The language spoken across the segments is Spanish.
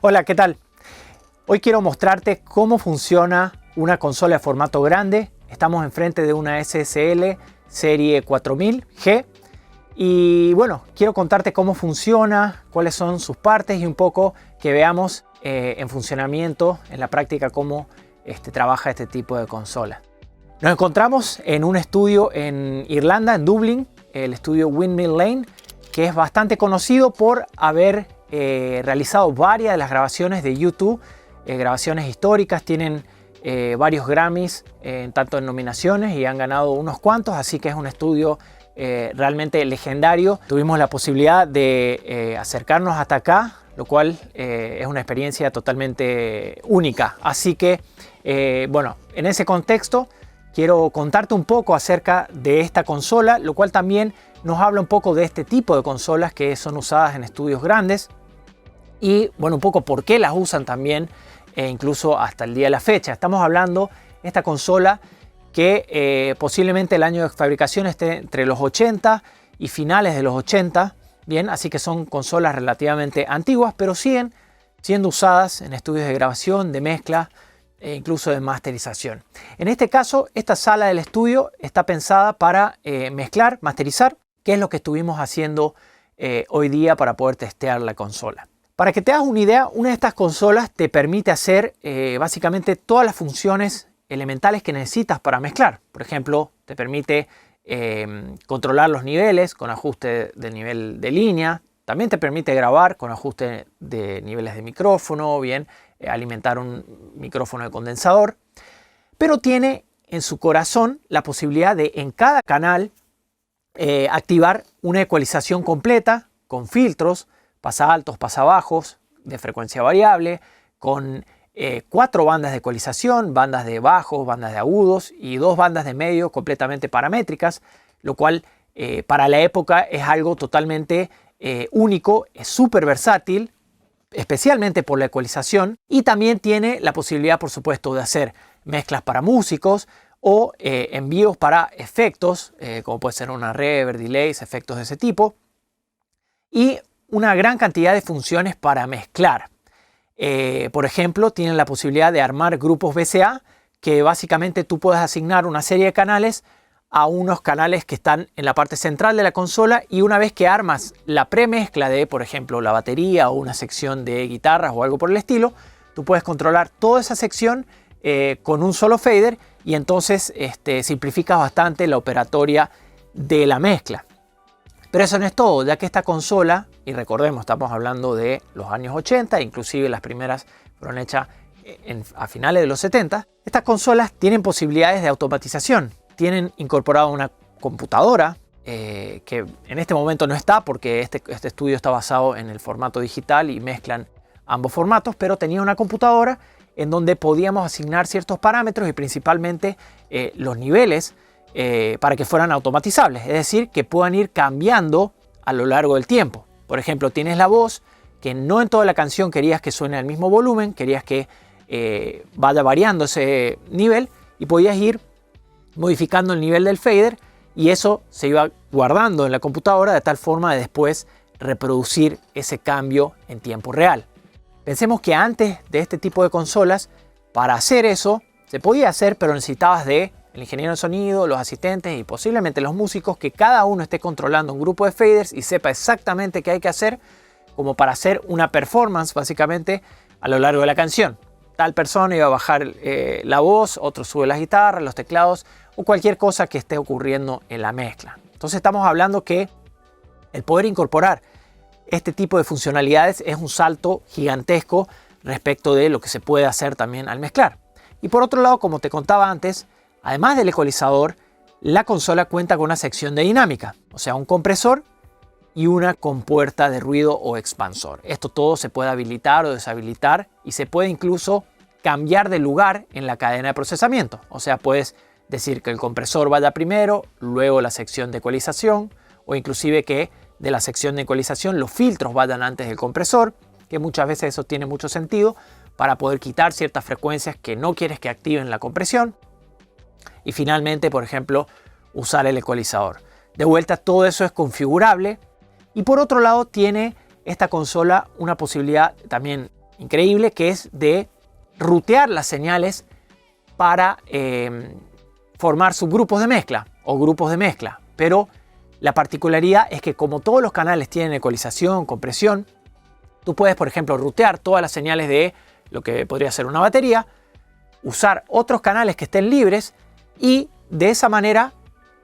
Hola, ¿qué tal? Hoy quiero mostrarte cómo funciona una consola de formato grande. Estamos enfrente de una SSL serie 4000G y bueno, quiero contarte cómo funciona, cuáles son sus partes y un poco que veamos en funcionamiento, en la práctica, cómo trabaja este tipo de consola. Nos encontramos en un estudio en Irlanda, en Dublín, el estudio Windmill Lane, que es bastante conocido por haber realizado varias de las grabaciones de YouTube, grabaciones históricas. Tienen varios Grammys, tanto en nominaciones, y han ganado unos cuantos, así que es un estudio realmente legendario. Tuvimos la posibilidad de acercarnos hasta acá, lo cual es una experiencia totalmente única. Así que, bueno, en ese contexto quiero contarte un poco acerca de esta consola, lo cual también nos habla un poco de este tipo de consolas que son usadas en estudios grandes y, bueno, un poco por qué las usan también, incluso hasta el día de la fecha. Estamos hablando de esta consola que posiblemente el año de fabricación esté entre los 80 y finales de los 80, bien, así que son consolas relativamente antiguas, pero siguen siendo usadas en estudios de grabación, de mezcla e incluso de masterización. En este caso, esta sala del estudio está pensada para mezclar, masterizar, que es lo que estuvimos haciendo hoy día para poder testear la consola. Para que te hagas una idea, una de estas consolas te permite hacer básicamente todas las funciones elementales que necesitas para mezclar. Por ejemplo, te permite controlar los niveles con ajuste de nivel de línea. También te permite grabar con ajuste de niveles de micrófono, bien, alimentar un micrófono de condensador. Pero tiene en su corazón la posibilidad de en cada canal activar una ecualización completa con filtros, pasa altos, pasa bajos, de frecuencia variable, con 4 bandas de ecualización, bandas de bajos, bandas de agudos y 2 bandas de medio completamente paramétricas, lo cual para la época es algo totalmente único, es súper versátil, especialmente por la ecualización, y también tiene la posibilidad, por supuesto, de hacer mezclas para músicos o envíos para efectos, como puede ser una reverb, delays, efectos de ese tipo, y una gran cantidad de funciones para mezclar. Por ejemplo, tienen la posibilidad de armar grupos VCA, que básicamente tú puedes asignar una serie de canales a unos canales que están en la parte central de la consola, y una vez que armas la premezcla de, por ejemplo, la batería o una sección de guitarras o algo por el estilo, tú puedes controlar toda esa sección con un solo fader, y entonces simplificas bastante la operatoria de la mezcla. Pero eso no es todo, ya que esta consola, y recordemos, estamos hablando de los años 80, inclusive las primeras fueron hechas a finales de los 70, estas consolas tienen posibilidades de automatización. Tienen incorporado una computadora que en este momento no está porque este estudio está basado en el formato digital y mezclan ambos formatos, pero tenía una computadora en donde podíamos asignar ciertos parámetros y principalmente los niveles para que fueran automatizables, es decir, que puedan ir cambiando a lo largo del tiempo. Por ejemplo, tienes la voz que no en toda la canción querías que suene al mismo volumen, querías que vaya variando ese nivel y podías ir modificando el nivel del fader, y eso se iba guardando en la computadora de tal forma de después reproducir ese cambio en tiempo real. Pensemos que antes de este tipo de consolas, para hacer eso se podía hacer, pero necesitabas de el ingeniero de sonido, los asistentes y posiblemente los músicos, que cada uno esté controlando un grupo de faders y sepa exactamente qué hay que hacer, como para hacer una performance básicamente a lo largo de la canción. Tal persona iba a bajar la voz, otro sube las guitarras, los teclados o cualquier cosa que esté ocurriendo en la mezcla. Entonces estamos hablando que el poder incorporar este tipo de funcionalidades es un salto gigantesco respecto de lo que se puede hacer también al mezclar. Y por otro lado, como te contaba antes, además del ecualizador, la consola cuenta con una sección de dinámica, o sea, un compresor y una compuerta de ruido o expansor. Esto todo se puede habilitar o deshabilitar y se puede incluso cambiar de lugar en la cadena de procesamiento. O sea, puedes decir que el compresor vaya primero, luego la sección de ecualización, o inclusive que de la sección de ecualización los filtros vayan antes del compresor, que muchas veces eso tiene mucho sentido para poder quitar ciertas frecuencias que no quieres que activen la compresión. Y finalmente, por ejemplo, usar el ecualizador. De vuelta, todo eso es configurable. Y por otro lado, tiene esta consola una posibilidad también increíble, que es de rutear las señales para formar subgrupos de mezcla o grupos de mezcla. Pero la particularidad es que como todos los canales tienen ecualización, compresión, tú puedes, por ejemplo, rutear todas las señales de lo que podría ser una batería, usar otros canales que estén libres y de esa manera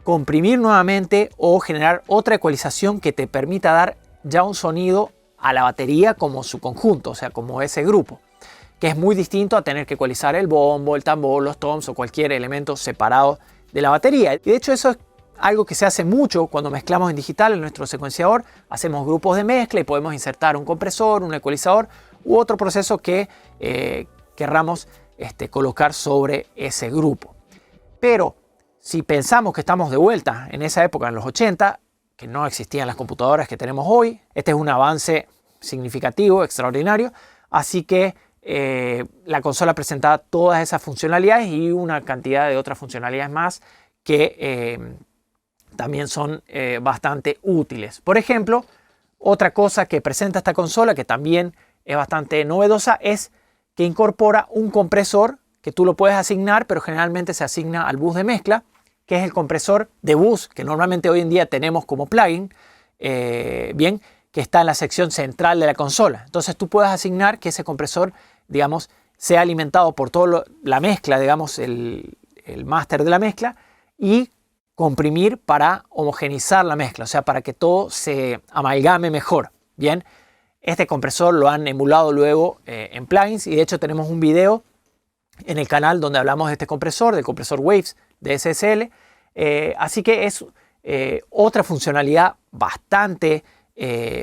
comprimir nuevamente o generar otra ecualización que te permita dar ya un sonido a la batería como su conjunto, o sea, como ese grupo, que es muy distinto a tener que ecualizar el bombo, el tambor, los toms o cualquier elemento separado de la batería. Y de hecho eso es algo que se hace mucho cuando mezclamos en digital en nuestro secuenciador. Hacemos grupos de mezcla y podemos insertar un compresor, un ecualizador u otro proceso que querramos colocar sobre ese grupo. Pero si pensamos que estamos de vuelta en esa época, en los 80, que no existían las computadoras que tenemos hoy, este es un avance significativo, extraordinario, así que la consola presentaba todas esas funcionalidades y una cantidad de otras funcionalidades más que también son bastante útiles. Por ejemplo, otra cosa que presenta esta consola que también es bastante novedosa es que incorpora un compresor que tú lo puedes asignar, pero generalmente se asigna al bus de mezcla, que es el compresor de bus que normalmente hoy en día tenemos como plugin, bien, que está en la sección central de la consola. Entonces tú puedes asignar que ese compresor, digamos, sea alimentado por toda la mezcla, digamos, el máster de la mezcla, y comprimir para homogeneizar la mezcla, o sea, para que todo se amalgame mejor. Bien, este compresor lo han emulado luego en plugins y de hecho tenemos un video en el canal donde hablamos de este compresor, del compresor Waves de SSL. Así que es otra funcionalidad bastante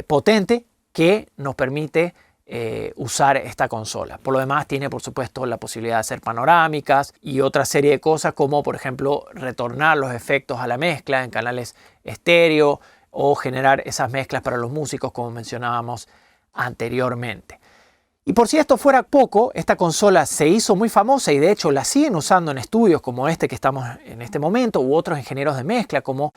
potente que nos permite usar esta consola. Por lo demás tiene por supuesto la posibilidad de hacer panorámicas y otra serie de cosas como por ejemplo retornar los efectos a la mezcla en canales estéreo o generar esas mezclas para los músicos como mencionábamos anteriormente. Y por si esto fuera poco, esta consola se hizo muy famosa y de hecho la siguen usando en estudios como este que estamos en este momento u otros ingenieros de mezcla como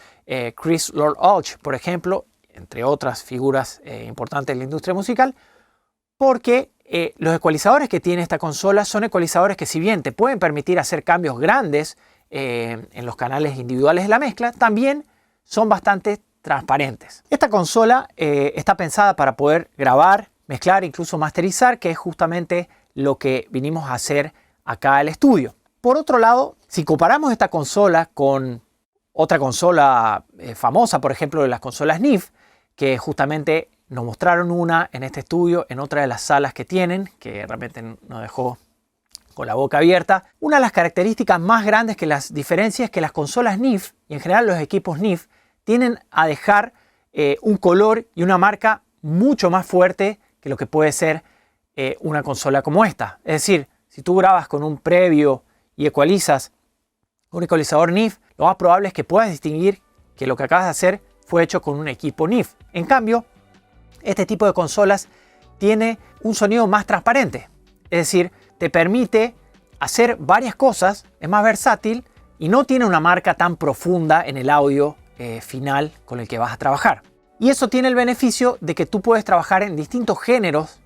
Chris Lord-Alge, por ejemplo, entre otras figuras importantes de la industria musical, porque los ecualizadores que tiene esta consola son ecualizadores que si bien te pueden permitir hacer cambios grandes en los canales individuales de la mezcla, también son bastante transparentes. Esta consola está pensada para poder grabar, mezclar, incluso masterizar, que es justamente lo que vinimos a hacer acá al estudio. Por otro lado, si comparamos esta consola con otra consola famosa, por ejemplo, de las consolas NIF, que justamente nos mostraron una en este estudio, en otra de las salas que tienen, que realmente nos dejó con la boca abierta. Una de las características más grandes que las diferencias es que las consolas NIF, y en general los equipos NIF, tienden a dejar un color y una marca mucho más fuerte que lo que puede ser una consola como esta. Es decir, si tú grabas con un previo y ecualizas un ecualizador NIF, lo más probable es que puedas distinguir que lo que acabas de hacer fue hecho con un equipo NIF. En cambio, este tipo de consolas tiene un sonido más transparente. Es decir, te permite hacer varias cosas, es más versátil y no tiene una marca tan profunda en el audio final con el que vas a trabajar. Y eso tiene el beneficio de que tú puedes trabajar en distintos géneros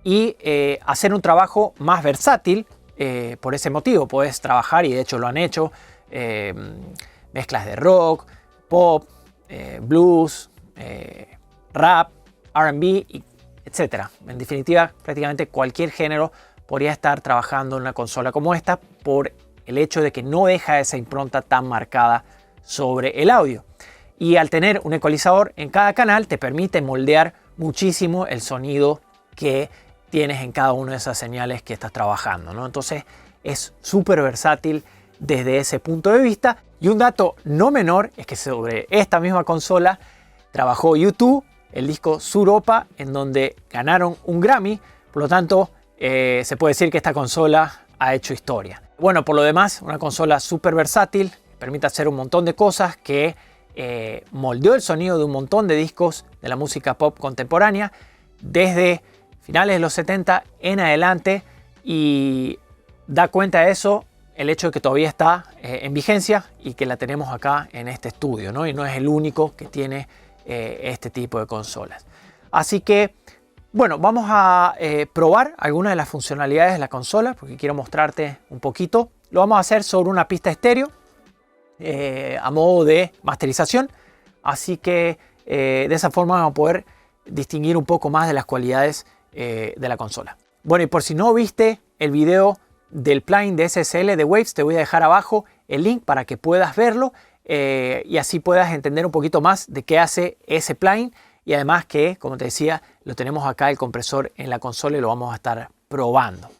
y hacer un trabajo más versátil. Por ese motivo puedes trabajar, y de hecho lo han hecho, mezclas de rock, pop, blues, rap, R&B, etc. En definitiva, prácticamente cualquier género podría estar trabajando en una consola como esta por el hecho de que no deja esa impronta tan marcada sobre el audio. Y al tener un ecualizador en cada canal te permite moldear muchísimo el sonido que tienes en cada una de esas señales que estás trabajando, ¿no? Entonces es súper versátil desde ese punto de vista. Y un dato no menor es que sobre esta misma consola trabajó U2, el disco Suropa, en donde ganaron un Grammy. Por lo tanto, se puede decir que esta consola ha hecho historia. Bueno, por lo demás, una consola súper versátil, permite hacer un montón de cosas, que moldeó el sonido de un montón de discos de la música pop contemporánea desde finales de los 70 en adelante, y da cuenta de eso el hecho de que todavía está en vigencia y que la tenemos acá en este estudio, ¿no? Y no es el único que tiene este tipo de consolas. Así que Bueno, vamos a probar algunas de las funcionalidades de la consola porque quiero mostrarte un poquito. Lo vamos a hacer sobre una pista estéreo a modo de masterización. Así que de esa forma vamos a poder distinguir un poco más de las cualidades de la consola. Bueno, y por si no viste el video del plugin de SSL de Waves, te voy a dejar abajo el link para que puedas verlo y así puedas entender un poquito más de qué hace ese plugin. Y además que, como te decía, lo tenemos acá el compresor en la consola y lo vamos a estar probando.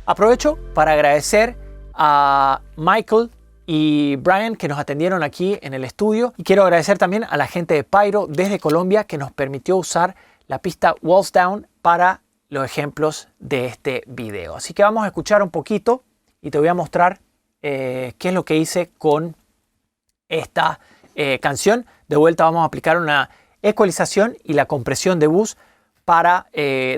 Aprovecho para agradecer a Michael y Brian que nos atendieron aquí en el estudio y quiero agradecer también a la gente de Pyro desde Colombia que nos permitió usar la pista Walls Down para los ejemplos de este video. Así que vamos a escuchar un poquito y te voy a mostrar qué es lo que hice con esta canción. De vuelta vamos a aplicar una ecualización y la compresión de bus para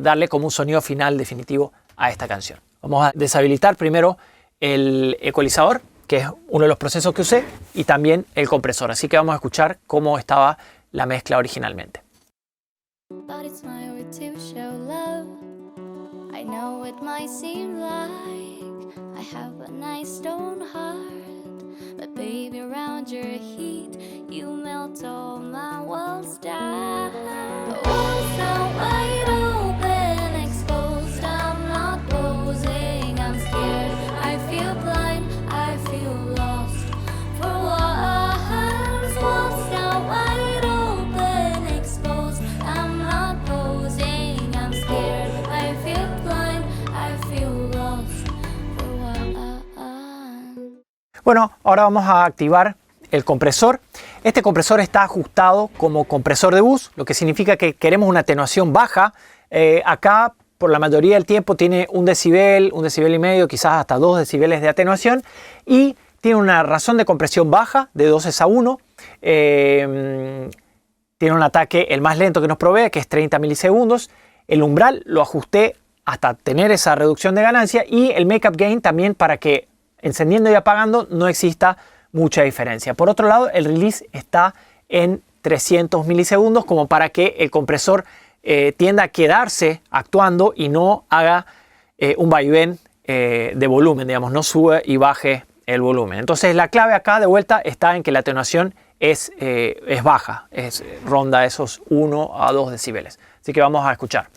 darle como un sonido final definitivo a esta canción. Vamos a deshabilitar primero el ecualizador, que es uno de los procesos que usé, y también el compresor. Así que vamos a escuchar cómo estaba la mezcla originalmente. Bueno, ahora vamos a activar el compresor. Este compresor está ajustado como compresor de bus, lo que significa que queremos una atenuación baja. Acá, por la mayoría del tiempo, tiene 1 decibel, 1,5 decibel, quizás hasta 2 decibeles de atenuación. Y tiene una razón de compresión baja de 12:1. Tiene un ataque, el más lento que nos provee, que es 30 milisegundos. El umbral lo ajusté hasta tener esa reducción de ganancia. Y el makeup gain también para que encendiendo y apagando no exista mucha diferencia. Por otro lado, el release está en 300 milisegundos como para que el compresor tienda a quedarse actuando y no haga un vaivén de volumen, digamos, no sube y baje el volumen. Entonces la clave acá de vuelta está en que la atenuación es baja, ronda esos 1 a 2 decibeles. Así que vamos a escuchar.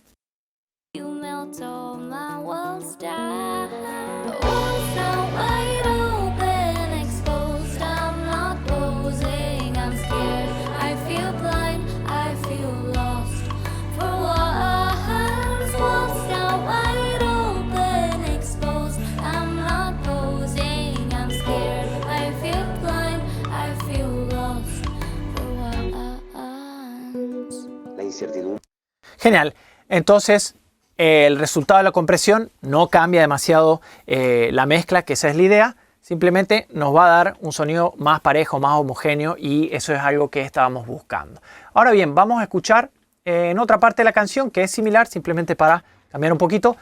Genial. Entonces el resultado de la compresión no cambia demasiado la mezcla, que esa es la idea. Simplemente nos va a dar un sonido más parejo, más homogéneo y eso es algo que estábamos buscando. Ahora bien, vamos a escuchar en otra parte de la canción que es similar, simplemente para cambiar un poquito.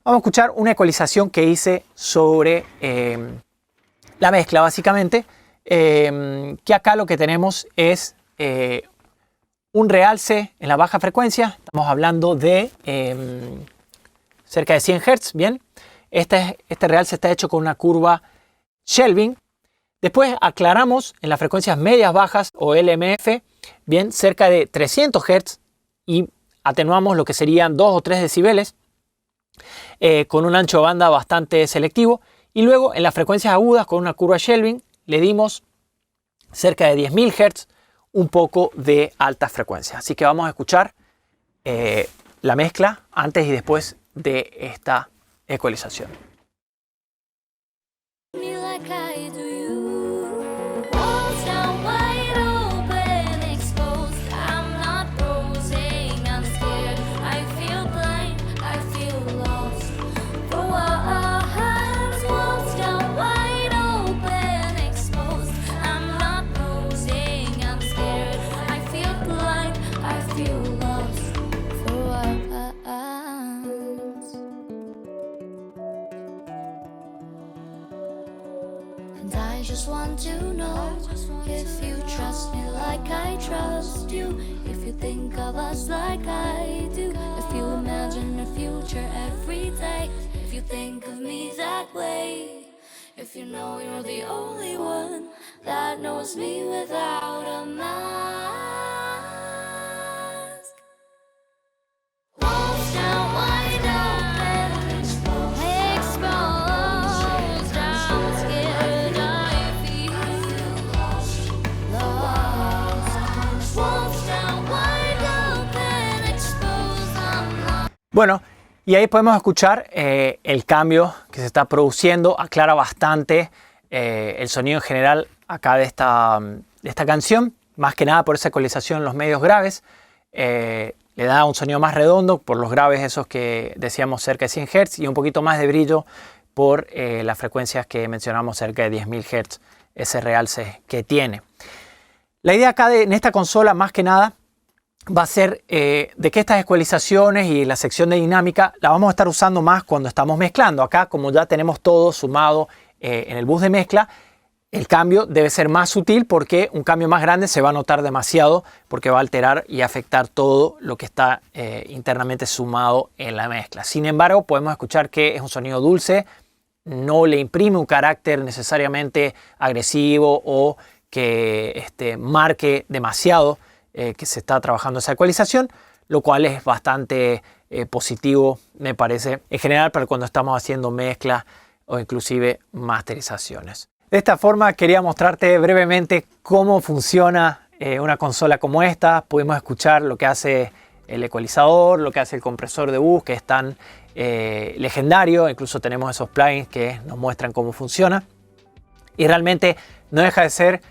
Vamos a escuchar una ecualización que hice sobre la mezcla básicamente, que acá lo que tenemos es un realce en la baja frecuencia. Estamos hablando de cerca de 100 Hz, bien. Este realce está hecho con una curva Kelvin. Después aclaramos en las frecuencias medias bajas o LMF, bien, cerca de 300 Hz y atenuamos lo que serían 2 o 3 decibeles con un ancho de banda bastante selectivo. Y luego en las frecuencias agudas con una curva Kelvin le dimos cerca de 10.000 Hz, un poco de alta frecuencia. Así que vamos a escuchar la mezcla antes y después de esta ecualización. I just want to know if you trust me like I trust you, if you think of us like I do, if you imagine the future every day, if you think of me that way, if you know you're the only one that knows me without a mask. Walls down wide open, exposed, I'm scared I feel lost. Walls down wide open, exposed, I'm lost. Bueno, y ahí podemos escuchar el cambio que se está produciendo. Aclara bastante el sonido en general acá de esta canción, más que nada por esa ecualización en los medios graves. Le da un sonido más redondo por los graves esos que decíamos cerca de 100 Hz y un poquito más de brillo por las frecuencias que mencionamos cerca de 10.000 Hz, ese realce que tiene. La idea acá en esta consola más que nada va a ser de que estas ecualizaciones y la sección de dinámica la vamos a estar usando más cuando estamos mezclando. Acá, como ya tenemos todo sumado en el bus de mezcla, el cambio debe ser más sutil porque un cambio más grande se va a notar demasiado porque va a alterar y afectar todo lo que está internamente sumado en la mezcla. Sin embargo, podemos escuchar que es un sonido dulce, no le imprime un carácter necesariamente agresivo o que marque demasiado que se está trabajando esa ecualización, lo cual es bastante positivo, me parece, en general para cuando estamos haciendo mezcla o inclusive masterizaciones. De esta forma quería mostrarte brevemente cómo funciona una consola como esta. Pudimos escuchar lo que hace el ecualizador, lo que hace el compresor de bus, que es tan legendario. Incluso tenemos esos plugins que nos muestran cómo funciona. Y realmente no deja de ser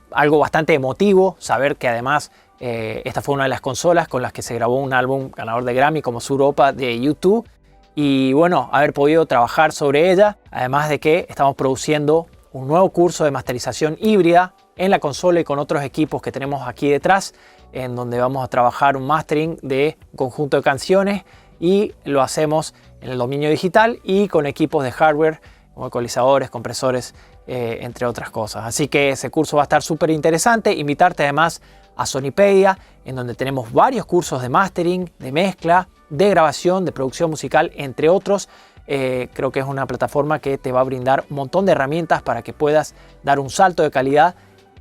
algo bastante emotivo saber que además esta fue una de las consolas con las que se grabó un álbum ganador de Grammy como Suropa de YouTube. Y bueno, haber podido trabajar sobre ella, además de que estamos produciendo un nuevo curso de masterización híbrida en la consola y con otros equipos que tenemos aquí detrás, en donde vamos a trabajar un mastering de un conjunto de canciones y lo hacemos en el dominio digital y con equipos de hardware como ecualizadores, compresores, entre otras cosas. Así que ese curso va a estar súper interesante. Invitarte además a Sonypedia, en donde tenemos varios cursos de mastering, de mezcla, de grabación, de producción musical, entre otros. Creo que es una plataforma que te va a brindar un montón de herramientas para que puedas dar un salto de calidad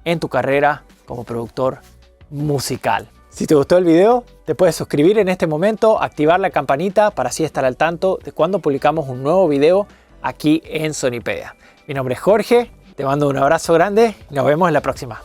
en tu carrera como productor musical. Si te gustó el video, te puedes suscribir en este momento, activar la campanita para así estar al tanto de cuando publicamos un nuevo video aquí en Sonypedia. Mi nombre es Jorge, te mando un abrazo grande y nos vemos en la próxima.